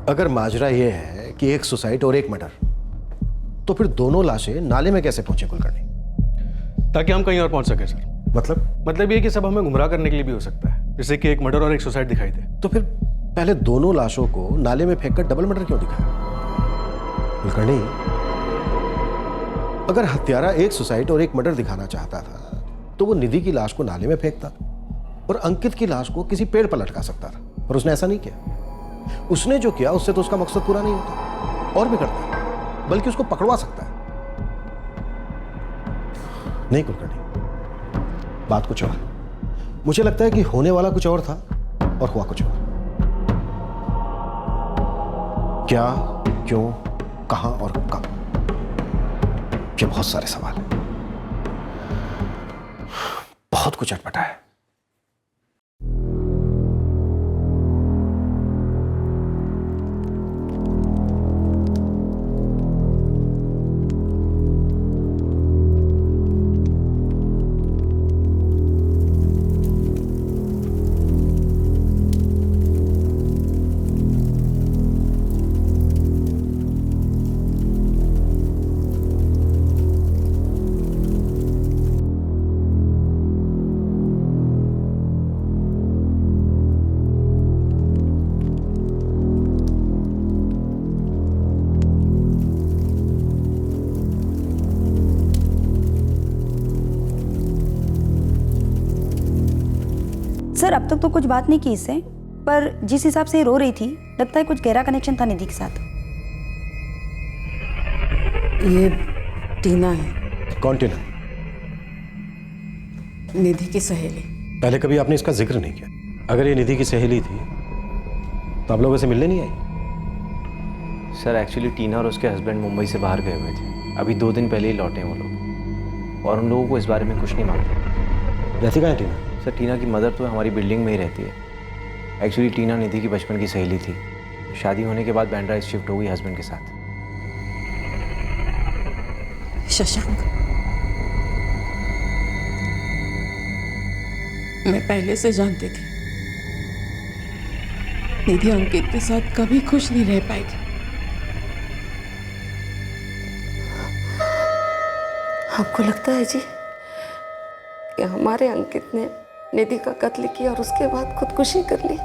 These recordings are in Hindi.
अगर माजरा ये है कि एक सुसाइड और एक मर्डर, तो फिर दोनों लाशें नाले में कैसे पहुंचे कुलकर्णी? ताकि हम कहीं और पहुंच सके सर। मतलब ये कि सब हमें गुमराह करने के लिए भी हो सकता है, जैसे कि एक मर्डर और एक सुसाइड दिखाई दे। तो फिर पहले दोनों लाशों को नाले में फेंककर डबल मर्डर क्यों दिखाया? कुलकर्णी, अगर हत्यारा एक सुसाइड और एक मर्डर दिखाना चाहता था तो वो निधि की लाश को नाले में फेंकता और अंकित की लाश को किसी पेड़ पर लटका सकता था, पर उसने ऐसा नहीं किया। उसने जो किया उससे तो उसका मकसद पूरा नहीं होता, और भी करता है, बल्कि उसको पकड़वा सकता है। नहीं कुलकर्णी, बात कुछ और। मुझे लगता है कि होने वाला कुछ और था और हुआ कुछ और। क्या, क्यों, कहां और कब, ये बहुत सारे सवाल हैं। बहुत कुछ अटपटा है। सर अब तक तो कुछ बात नहीं की इससे, पर जिस हिसाब से रो रही थी लगता है कुछ गहरा कनेक्शन था निधि के साथ। ये टीना है। कौन टीना? निधि की सहेली। पहले कभी आपने इसका जिक्र नहीं किया। अगर ये निधि की सहेली थी तो आप लोगों से मिलने नहीं आई? सर एक्चुअली टीना और उसके हस्बैंड मुंबई से बाहर गए हुए थे, अभी 2 दिन पहले ही लौटे वो लोग, और उन लोगों को इस बारे में कुछ नहीं मालूम। रहती कहाँ है टीना? सर टीना की मदर तो हमारी बिल्डिंग में ही रहती है। एक्चुअली टीना निधि की बचपन की सहेली थी। शादी होने के बाद बैंड्रा शिफ्ट हो गई हस्बैंड के साथ। शशांक, मैं पहले से जानती थी निधि अंकित के साथ कभी खुश नहीं रह पाएगी। आपको लगता है जी कि हमारे अंकित ने निधि का कत्ल किया और उसके बाद खुदकुशी कर ली?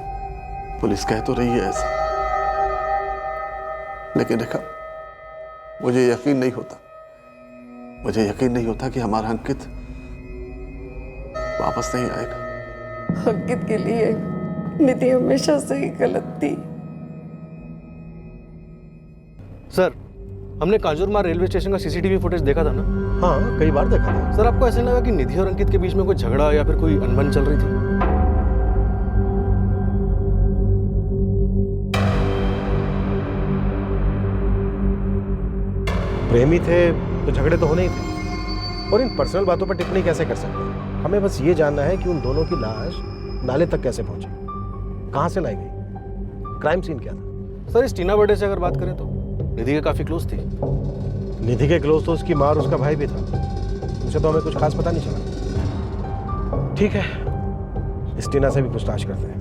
पुलिस कह तो रही है ऐसा, लेकिन रेखा, मुझे यकीन नहीं होता। मुझे यकीन नहीं होता कि हमारा अंकित वापस नहीं आएगा। अंकित के लिए निधि हमेशा से ही गलत थी। सर हमने कांजूरमार्ग रेलवे स्टेशन का सीसीटीवी फुटेज देखा था ना? हाँ, कई बार देखा था। सर आपको ऐसा लगा कि निधि और अंकित के बीच में कोई झगड़ा या फिर कोई अनबन चल रही थी? प्रेमी थे तो झगड़े तो होने ही थे, और इन पर्सनल बातों पर टिप्पणी कैसे कर सकते हैं? हमें बस ये जानना है कि उन दोनों की लाश नाले तक कैसे पहुंची, कहां से लाई गई, क्राइम सीन क्या था? सर इस टीना बर्थडे से अगर बात करें तो निधि के काफी क्लोज थी। निधि के क्लोज तो उसकी माँ और उसका भाई भी था, उसे तो हमें कुछ खास पता नहीं चला। ठीक है, इस टीना से भी पूछताछ करते हैं।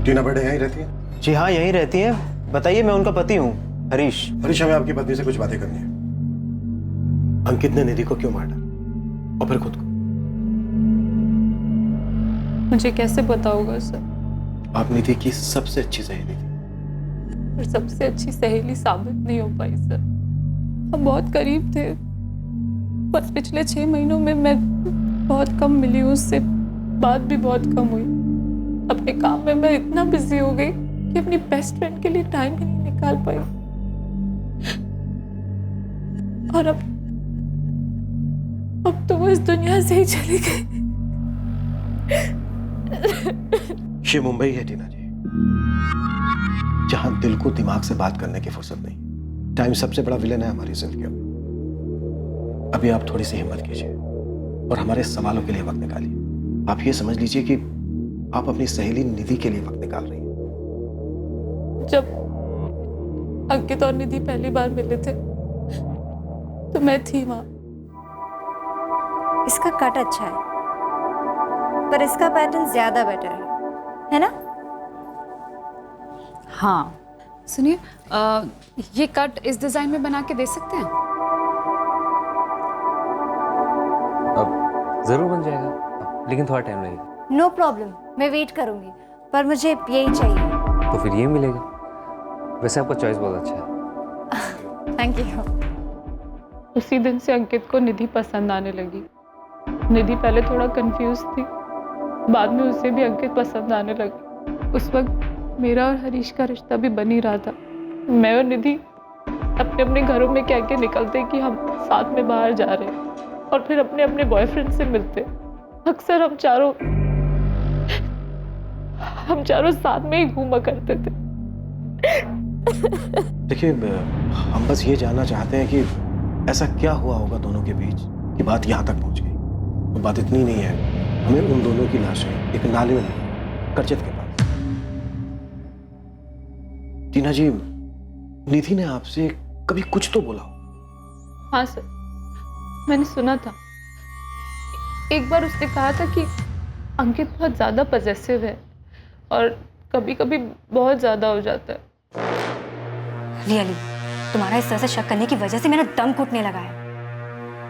टीना बर्थडे यहीं रहती है? जी हाँ यहीं रहती है। बताइए, मैं उनका पति हूँ हरीश। हरीश, हमें आपकी पत्नी से कुछ बातें करनी है। अंकित ने निधि को क्यों मारा और फिर खुद को? मुझे कैसे पता होगा सर? आप निधि की सबसे अच्छी सहेली थी। पर सबसे अच्छी सहेली साबित नहीं हो पाई सर। हम बहुत करीब थे, पर पिछले 6 महीनों में मैं बहुत कम मिली हूँ उससे, बात भी बहुत कम हुई। अपने काम में मैं इतना बिजी हो गई कि अपनी बेस्ट फ्रेंड के लिए टाइम ही नहीं निकाल पाई। और अब तो वो इस दुनिया से ही चली गई। ये मुंबई है टीना जी, जहां दिल को दिमाग से बात करने की फुर्सत नहीं। टाइम सबसे बड़ा विलेन है हमारी जिंदगी में। अभी आप थोड़ी सी हिम्मत कीजिए और हमारे सवालों के लिए वक्त निकालिए। आप ये समझ लीजिए कि आप अपनी सहेली निधि के लिए वक्त निकाल रही हैं। जब अंकित और निधि पहली बार मिले थे तो मैं थी वहां। इसका कट अच्छा है, पर इसका पैटर्न ज्यादा बेटर है ना? हाँ सुनिए, ये कट इस डिजाइन में बना के दे सकते हैं? अब ज़रूर बन जाएगा, लेकिन थोड़ा टाइम लगेगा। नो प्रॉब्लम, मैं वेट करूंगी, पर मुझे यही चाहिए। तो फिर ये मिलेगा। वैसे आपका चॉइस बहुत अच्छा है। Thank you. उसी दिन से अंकित को निधि पसंद आने लगी। निधि पहले थोड़ा कंफ्यूज थी, बाद में उसे भी अंकित पसंद आने लगा। उस वक्त मेरा और हरीश का रिश्ता भी बन ही रहा था। मैं और निधि अपने अपने घरों में कह के निकलते कि हम साथ में बाहर जा रहे हैं और फिर अपने अपने बॉयफ्रेंड से मिलते। अक्सर हम चारों साथ में ही घूमा करते थे। देखिए, हम बस ये जानना चाहते हैं कि ऐसा क्या हुआ होगा दोनों के बीच कि बात यहाँ तक पहुँच गई। तो बात इतनी नहीं है, हमें उन दोनों की लाशें एक नाले में मिली, करजत के पास। टीना जी, निधि ने आपसे कभी कुछ तो बोला हो? हाँ सर, मैंने सुना था। एक बार उसने कहा था कि अंकित बहुत ज़्यादा पजेसिव है और कभी कभी बहुत ज़्यादा हो जाता है। रियली, तुम्हारा इस तरह से शक करने की वजह से मेरा दम घुटने लगा है।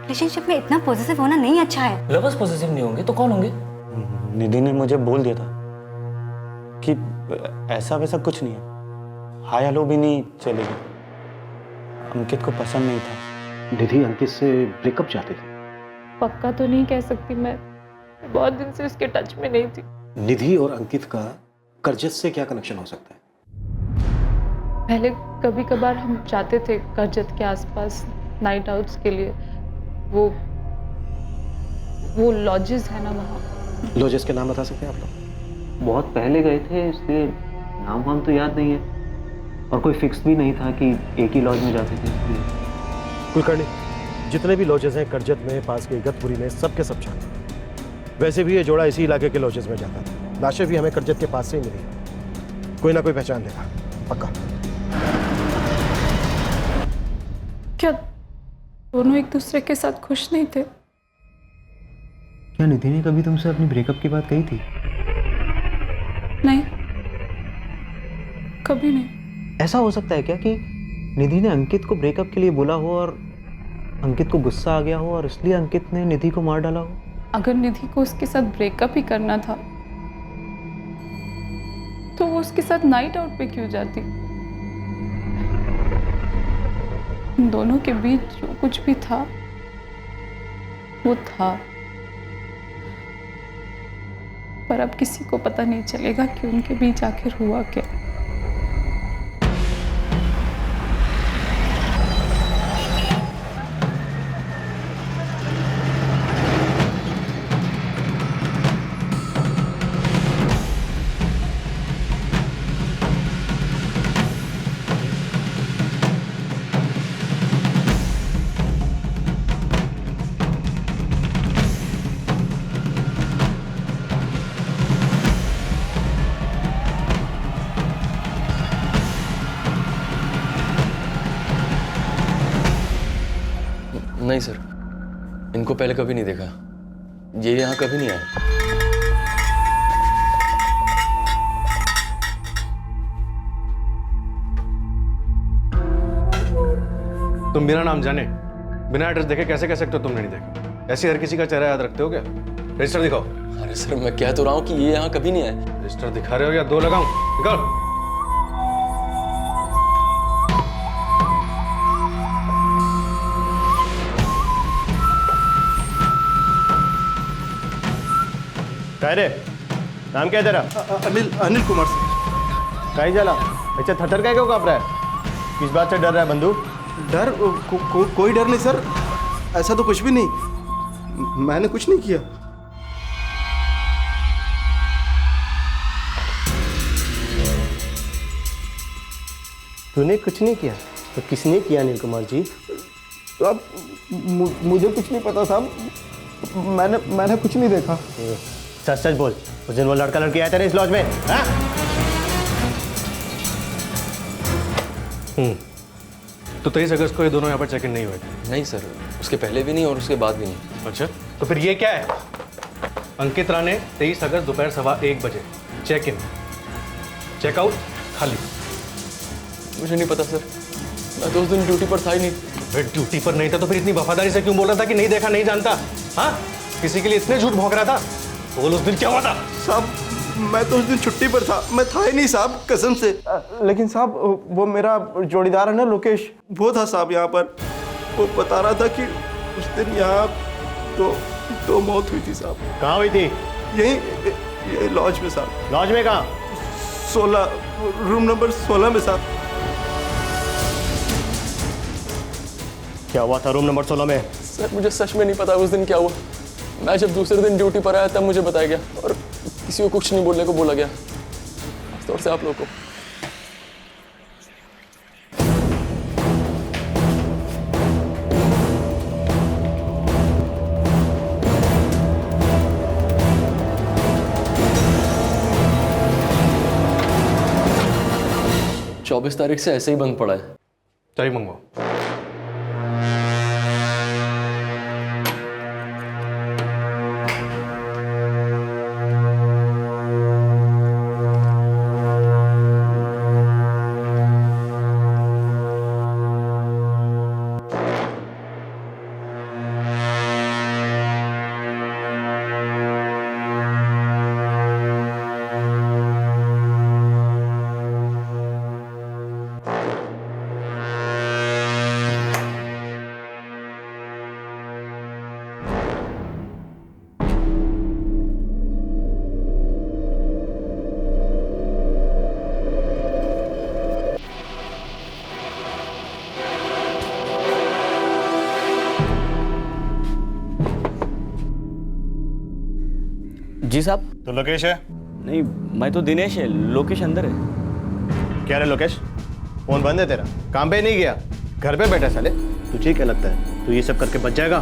रिलेशनशिप में इतना पॉजिटिव होना नहीं अच्छा है। लवर्स पॉजिटिव नहीं होंगे तो कौन होंगे? निधि ने मुझे बोल दिया था कि ऐसा वैसा कुछ नहीं है, हाय हेलो भी नहीं चलेगी। अंकित को पसंद नहीं था। निधि अंकित से ब्रेकअप चाहती थी? पक्का तो नहीं कह सकती, मैं बहुत दिन से उसके टच में नहीं थी। निधि और अंकित का करजत से क्या कनेक्शन हो सकता है? पहले कभी कभार हम जाते थे करजत के आसपास नाइट आउट्स के लिए। वो लॉजेस है ना वहाँ। लॉजेस के नाम बता सकते हैं आप लोग? बहुत पहले गए थे, इसलिए नाम वाम तो याद नहीं है, और कोई फिक्स भी नहीं था कि एक ही लॉज में जाते थे इसलिए। कुलकर्णी, जितने भी लॉजेस हैं करजत में, पास के इगतपुरी में, सबके सब छाने। वैसे भी ये जोड़ा इसी इलाके के लॉजेस में जाता था। लाशें भी हमें करजत के पास से ही मिली। कोई ना कोई पहचान देगा पक्का। क्या दोनों एक दूसरे के साथ खुश नहीं थे? क्या निधि ने कभी तुमसे अपनी ब्रेकअप की बात कही थी? नहीं, कभी नहीं। ऐसा हो सकता है क्या कि निधि ने अंकित को ब्रेकअप के लिए बोला हो और अंकित को गुस्सा आ गया हो और इसलिए अंकित ने निधि को मार डाला हो? अगर निधि को उसके साथ ब्रेकअप ही करना था तो वो उसके साथ नाइट आउट पे क्यों जाती? उन दोनों के बीच जो कुछ भी था वो था, पर अब किसी को पता नहीं चलेगा कि उनके बीच आखिर हुआ क्या। नहीं सर, इनको पहले कभी नहीं देखा। ये यहाँ कभी नहीं आए। तुम बिना नाम जाने, बिना एड्रेस देखे कैसे कह सकते हो तुमने नहीं देखा? ऐसे हर किसी का चेहरा याद रखते हो क्या? रजिस्टर दिखाओ। अरे सर, मैं कह तो रहा हूँ कि ये यहाँ कभी नहीं आए। रजिस्टर दिखा रहे हो या दो लगाऊं? निकाल। काय रे, नाम क्या है तेरा? अनिल कुमार सिंह। काय झाला? अच्छा थटर काय क्यों काँप रहा है? किस बात से डर रहा है बंधु? डर कोई डर नहीं सर, ऐसा तो कुछ भी नहीं, मैंने कुछ नहीं किया। तूने कुछ नहीं किया तो किसने किया अनिल कुमार जी? तो अब मुझे कुछ नहीं पता साहब, मैंने कुछ नहीं देखा। सच सच बोल, उस दिन वो लड़का लड़की आया तेरे इस लॉज में? हाँ? तो 23 अगस्त को ये दोनों यहाँ पर चेक इन नहीं हुए थे? नहीं सर, उसके पहले भी नहीं और उसके बाद भी नहीं। अच्छा, तो फिर ये क्या है? अंकित राणे 23 अगस्त दोपहर 1:15 बजे। चेक इन, चेकआउट खाली। मुझे नहीं पता सर, मैं तो उस दिन ड्यूटी पर था ही नहीं। फिर ड्यूटी पर नहीं था तो फिर इतनी वफादारी से क्यों बोल रहा था कि नहीं देखा नहीं जानता? हाँ, किसी के लिए इतने झूठ भौंक रहा था? बोल उस दिन क्या हुआ था? साहब मैं तो उस दिन छुट्टी पर था, मैं था ही नहीं साहब, कसम से। लेकिन साहब वो मेरा जोड़ीदार है ना लोकेश, वो था साहब यहाँ पर। वो बता रहा था कि उस दिन यहाँ तो मौत हुई थी साहब। कहाँ हुई थी? यही लॉज में साहब। लॉज में कहाँ? 16 रूम नंबर 16 में साहब। क्या हुआ था रूम नंबर 16 में? सर मुझे सच में नहीं पता उस दिन क्या हुआ। मैं जब दूसरे दिन ड्यूटी पर आया तब मुझे बताया गया और किसी को कुछ नहीं बोलने को बोला गया, खासतौर से आप लोगों को। चौबीस तारीख से ऐसे ही बंद पड़ा है। चाय मंगवाओ। जी साहब। तो लोकेश है? नहीं, मैं तो दिनेश है, लोकेश अंदर है। क्या रे लोकेश, फोन बंद है तेरा? काम पे नहीं गया, घर पे बैठा साले। तुझे क्या लगता है तू ये सब करके बच जाएगा?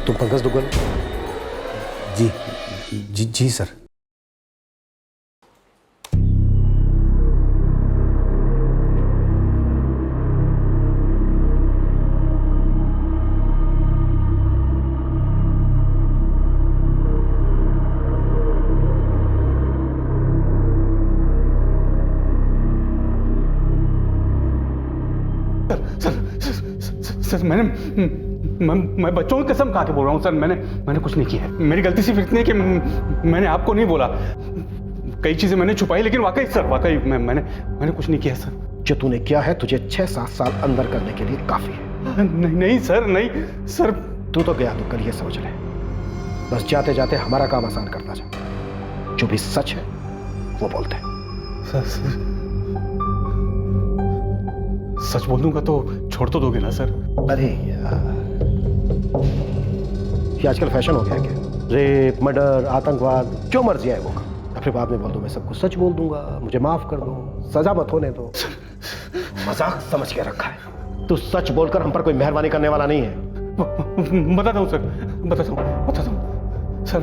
तुम पंकज दुग्गल? जी सर। सर मैं बच्चों की कसम खा के बोल रहा हूँ सर, मैंने कुछ नहीं किया है। मेरी गलती सिर्फ इतनी है कि मैंने आपको नहीं बोला। कई चीजें मैंने छुपाई, लेकिन वाकई सर वाकई मैंने कुछ नहीं किया सर। जो तूने किया है तुझे 6-7 साल अंदर करने के लिए काफी है। नहीं सर। तू तो गया तो कल ये समझ ले, बस जाते जाते हमारा काम आसान करता जा। जो भी सच है वो बोलते हैं। सच बोल दूंगा तो छोड़ तो दोगे ना सर? अरे यार, ये आजकल फैशन हो गया क्या? रेप, मर्डर, आतंकवाद, जो मर्जी है वो का। फिर बाद में बोल दो मैं सब कुछ सच बोल दूंगा, मुझे माफ कर दो, सजा मत होने दो। मजाक समझ के रखा है। तू सच बोलकर हम पर कोई मेहरबानी करने वाला नहीं है। बताता हूँ सर, बताता हूँ सर।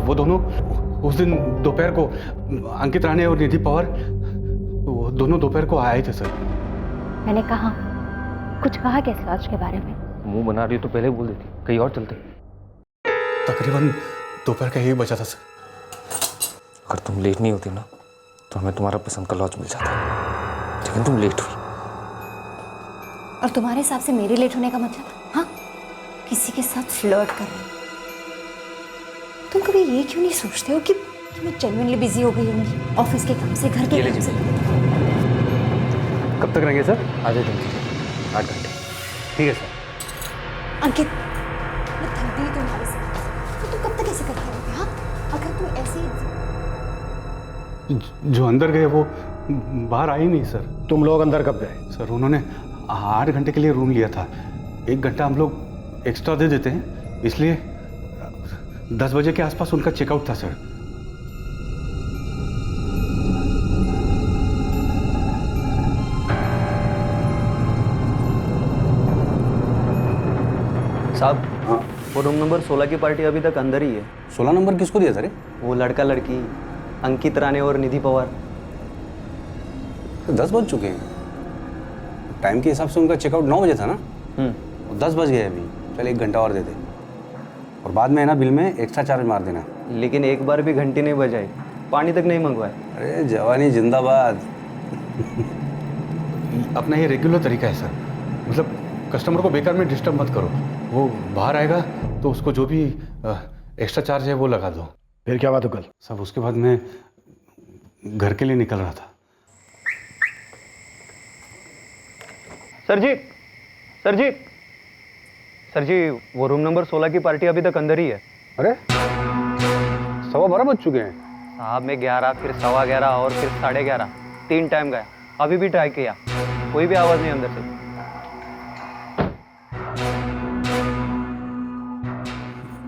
वो दोनों उस दिन दोपहर को अंकित राणे और निधि पवार, वो दोनों दोपहर को आए थे सर। मैंने कहा कुछ कहा क्या इस लॉज के बारे में? मुंह बना रही हो तो पहले बोल देती, कहीं और चलते। तकरीबन दोपहर का 1 बजा था सर। अगर तुम लेट नहीं होती ना तो हमें तुम्हारा पसंद का लॉज मिल जाता, लेकिन तुम लेट हुई। और तुम्हारे हिसाब से मेरे लेट होने का मतलब? हाँ, किसी के साथ फ्लर्ट कर रहे हो। तुम कभी ये क्यों नहीं सोचते हो कि मैं जेन्युइनली बिजी हो गई होंगी ऑफिस के काम से, घर के काम से? कब तक रहेंगे सर? आधे दिन के लिए, 8 घंटे। ठीक है सर। अंकित, मैं थक गई तुम्हारे साथ। तो तुम कब तक ऐसे करते रहोगे? हाँ, अगर तुम ऐसे जो अंदर गए वो बाहर आई नहीं सर। तुम लोग अंदर कब गए? सर उन्होंने 8 घंटे के लिए रूम लिया था। 1 घंटा हम लोग एक्स्ट्रा दे देते हैं, इसलिए 10 बजे के आसपास उनका चेकआउट था सर। साहब, वो रूम नंबर 16 की पार्टी अभी तक अंदर ही है। 16 नंबर किसको दिया सर? वो लड़का लड़की अंकित राणे और निधि पवार। 10 बज चुके हैं। टाइम के हिसाब से उनका चेकआउट 9 बजे था ना। 10 बज गए अभी। चल 1 घंटा और दे दे, और बाद में है ना बिल में एक्स्ट्रा चार्ज मार देना। लेकिन एक बार भी घंटी नहीं बजाई, पानी तक नहीं मंगवाए। अरे जवानी जिंदाबाद। अपना ये रेगुलर तरीका है सर, मतलब कस्टमर को बेकार में डिस्टर्ब मत करो। वो बाहर आएगा तो उसको जो भी एक्स्ट्रा चार्ज है वो लगा दो। फिर क्या बात हो कल? सब उसके बाद मैं घर के लिए निकल रहा था। सर जी, सर जी, सर जी, वो रूम नंबर 16 की पार्टी अभी तक अंदर ही है। अरे 12:15 बज चुके हैं साहब। मैं 11, फिर 11:15 और फिर 11:30, 3 टाइम गया। अभी भी ट्राई किया, कोई भी आवाज नहीं अंदर से।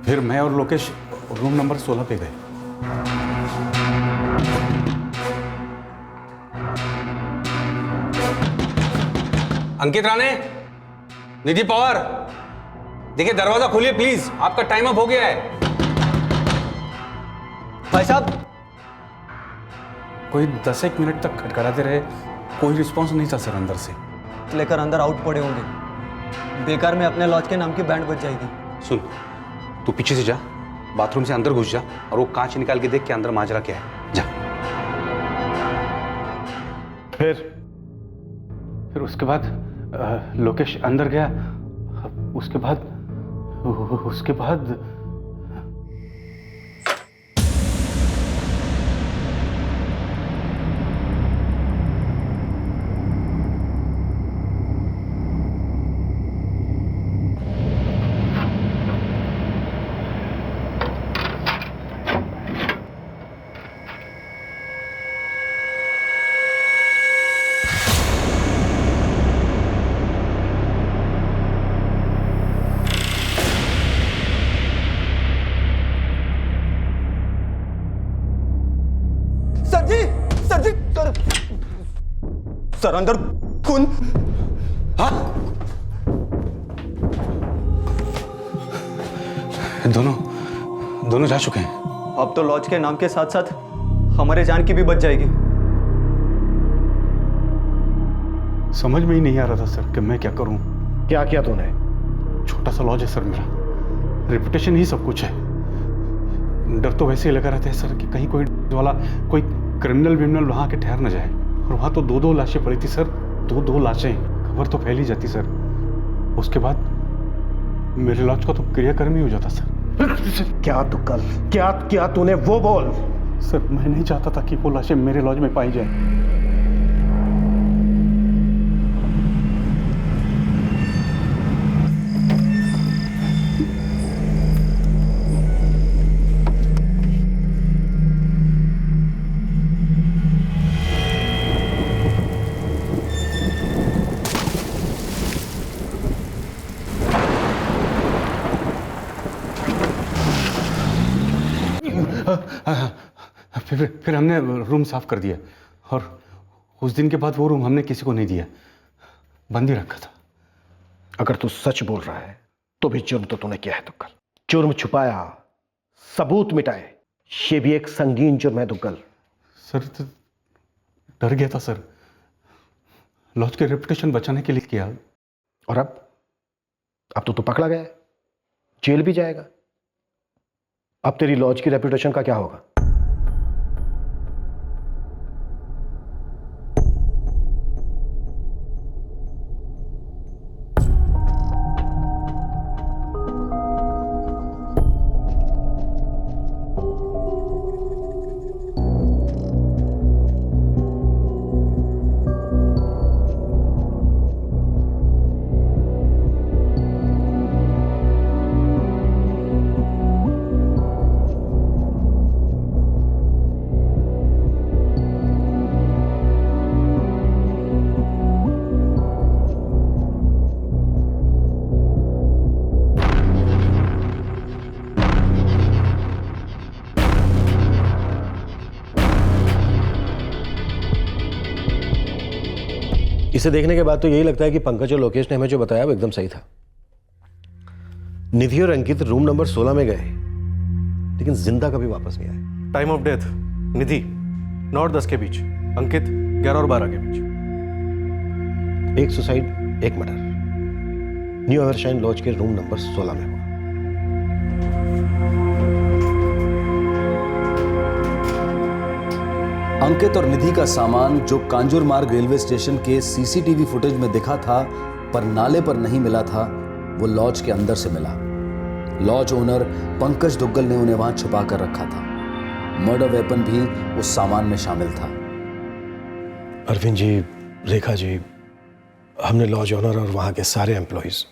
फिर मैं और लोकेश रूम नंबर 16 पे गए। अंकित राणे, निधि पवार, देखिए दरवाजा खोलिए प्लीज, आपका टाइम अप हो गया है। भाई साहब, कोई 10-1 मिनट तक खटखटाते रहे, कोई रिस्पॉन्स नहीं था सर अंदर से। लेकर अंदर आउट पड़े होंगे, बेकार में अपने लॉज के नाम की बैंड बज जाएगी। सुन, तू पीछे से जा, बाथरूम से अंदर घुस जा और वो कांच निकाल के देख के अंदर माजरा क्या है। जा। फिर उसके बाद लोकेश अंदर गया। उसके बाद सर अंदर खून। हाँ? दोनों जा चुके हैं। अब तो लॉज के नाम के साथ साथ हमारे जान की भी बच जाएगी। समझ में ही नहीं आ रहा था सर कि मैं क्या करूं। क्या किया तूने? छोटा सा लॉज है सर मेरा, रेपुटेशन ही सब कुछ है। डर तो वैसे ही लगा रहता है सर कि कहीं कोई वाला कोई क्रिमिनल विमिनल वहां के ठहर न जाए। और वहां तो 2 लाशें पड़ी थी सर, 2 लाशें। खबर तो फैली जाती सर। उसके बाद मेरे लॉज का तो क्रियाक्रम ही हो जाता सर। क्या तुक्कल, क्या किया तूने वो बोल। सर मैं नहीं चाहता था कि वो लाशें मेरे लॉज में पाई जाए। फिर हमने रूम साफ कर दिया, और उस दिन के बाद वो रूम हमने किसी को नहीं दिया, बंद ही रखा था। अगर तू सच बोल रहा है तो भी जुर्म तो तूने किया है तुक्कल। जुर्म छुपाया, सबूत मिटाए, ये भी एक संगीन जुर्म है तुक्कल। सर तो डर गया था सर, लॉज के रेपुटेशन बचाने के लिए किया। और अब तो तू पकड़ा गया है, जेल भी जाएगा। अब तेरी लॉज की रेपुटेशन का क्या होगा? इसे देखने के बाद तो यही लगता है कि पंकज और लोकेश ने हमें जो बताया वो एकदम सही था। निधि और अंकित रूम नंबर 16 में गए, लेकिन जिंदा कभी वापस नहीं आए। टाइम ऑफ डेथ निधि 9 और 10 के बीच, अंकित 11 और 12 के बीच। एक सुसाइड, एक मर्डर न्यू एवरशाइन लॉज के रूम नंबर 16 में हुआ। अंकित और निधि का सामान जो कांजूर मार्ग रेलवे स्टेशन के सीसीटीवी फुटेज में दिखा था पर नाले पर नहीं मिला था, वो लॉज के अंदर से मिला। लॉज ओनर पंकज दुग्गल ने उन्हें वहां छुपा कर रखा था। मर्डर वेपन भी उस सामान में शामिल था। अरविंद जी, रेखा जी, हमने लॉज ओनर और वहां के सारे एम्प्लॉइज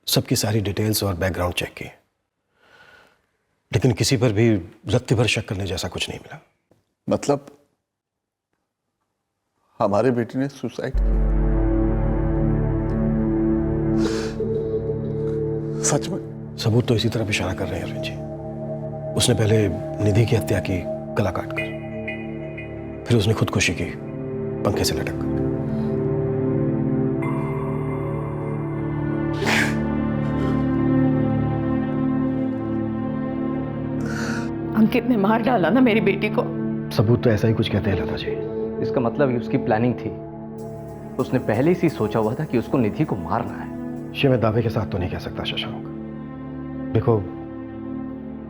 सबकी सारी डिटेल्स और बैकग्राउंड चेक किए, लेकिन किसी पर भी रत्ती भर शक करने जैसा कुछ नहीं मिला। मतलब हमारे बेटी ने सुसाइड किया? सच में? सबूत तो इसी तरफ इशारा कर रहे हैं अरविंद जी। उसने पहले निधि की हत्या की गला काट कर, फिर उसने खुदकुशी की पंखे से लटक कर। अंकित ने मार डाला ना मेरी बेटी को। सबूत तो ऐसा ही कुछ कहते हैं लता जी। इसका मतलब ये उसकी प्लानिंग थी। उसने पहले से ही सोचा हुआ था कि उसको निधि को मारना है। ये मैं दावे के साथ तो नहीं कह सकता शशांक। देखो,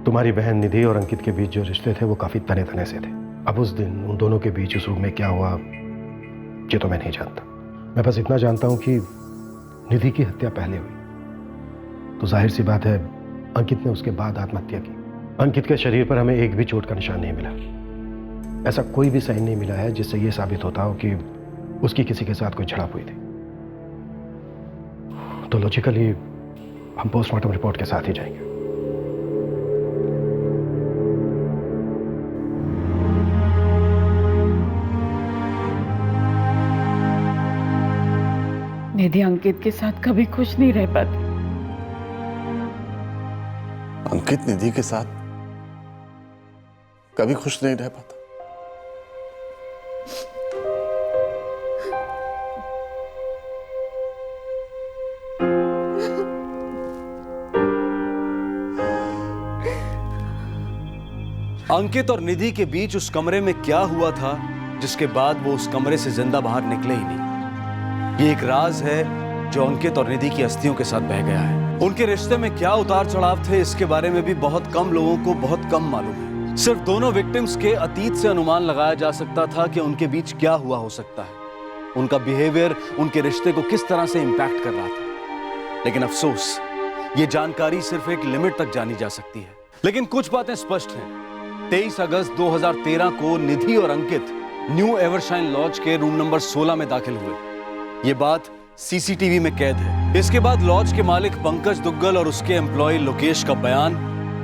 तुम्हारी बहन निधि और अंकित के बीच जो रिश्ते थे वो काफी तने तने से थे। अब उस दिन उन दोनों के बीच उस रूम में क्या हुआ ये तो मैं नहीं जानता। मैं बस इतना जानता हूं कि निधि की हत्या पहले हुई तो जाहिर सी बात है अंकित ने उसके बाद आत्महत्या की। अंकित के शरीर पर हमें एक भी चोट का निशान नहीं मिला। ऐसा कोई भी साइन नहीं मिला है जिससे यह साबित होता हो कि उसकी किसी के साथ कोई झड़प हुई थी। तो लॉजिकली हम पोस्टमार्टम रिपोर्ट के साथ ही जाएंगे। निधि अंकित के साथ कभी खुश नहीं रह पाती। अंकित निधि के साथ कभी खुश नहीं रह पाता। अंकित और निधि के बीच उस कमरे में क्या हुआ था जिसके बाद वो उस कमरे से जिंदा बाहर निकले ही नहीं, ये एक राज है जो अंकित और निधि की अस्थियों के साथ बह गया है। उनके रिश्ते में क्या उतार चढ़ाव थे इसके बारे में भी बहुत कम लोगों को बहुत कम मालूम है। सिर्फ दोनों विक्टिम्स के अतीत से अनुमान लगाया जा सकता था कि उनके बीच क्या हुआ हो सकता है, उनका बिहेवियर उनके रिश्ते को किस तरह से इंपैक्ट कर रहा था। लेकिन अफसोस, ये जानकारी सिर्फ एक लिमिट तक जानी जा सकती है। लेकिन कुछ बातें स्पष्ट हैं। 23 अगस्त 2013 को निधि और अंकित न्यू एवरशाइन लॉज के रूम नंबर 16 में दाखिल हुए। ये बात सीसीटीवी में कैद है। इसके बाद लॉज के मालिक पंकज दुग्गल और उसके एम्प्लॉय लोकेश का बयान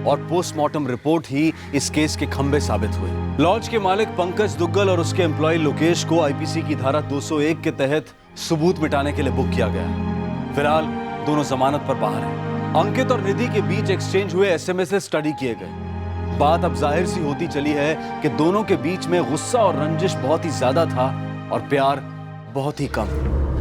और पोस्टमार्टम रिपोर्ट ही इस केस के खंबे साबित हुए। लॉज के मालिक पंकज दुग्गल और उसके एम्प्लॉय लोकेश को आईपीसी की धारा 201 के तहत सबूत मिटाने के लिए बुक किया गया। फिलहाल दोनों जमानत पर बाहर हैं। अंकित और निधि के बीच एक्सचेंज हुए एसएमएस स्टडी किए गए। बात अब जाहिर सी होती चली है कि दोनों के बीच में गुस्सा और रंजिश बहुत ही ज्यादा था और प्यार बहुत ही कम।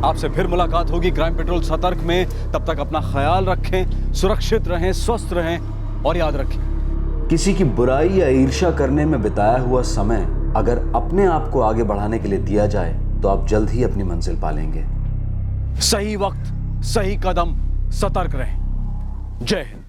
आपसे फिर मुलाकात होगी क्राइम पेट्रोल सतर्क में। तब तक अपना ख्याल रखें, सुरक्षित रहें, स्वस्थ रहें और याद रखें, किसी की बुराई या ईर्ष्या करने में बिताया हुआ समय अगर अपने आप को आगे बढ़ाने के लिए दिया जाए तो आप जल्द ही अपनी मंजिल पालेंगे। सही वक्त, सही कदम, सतर्क रहें। जय हिंद।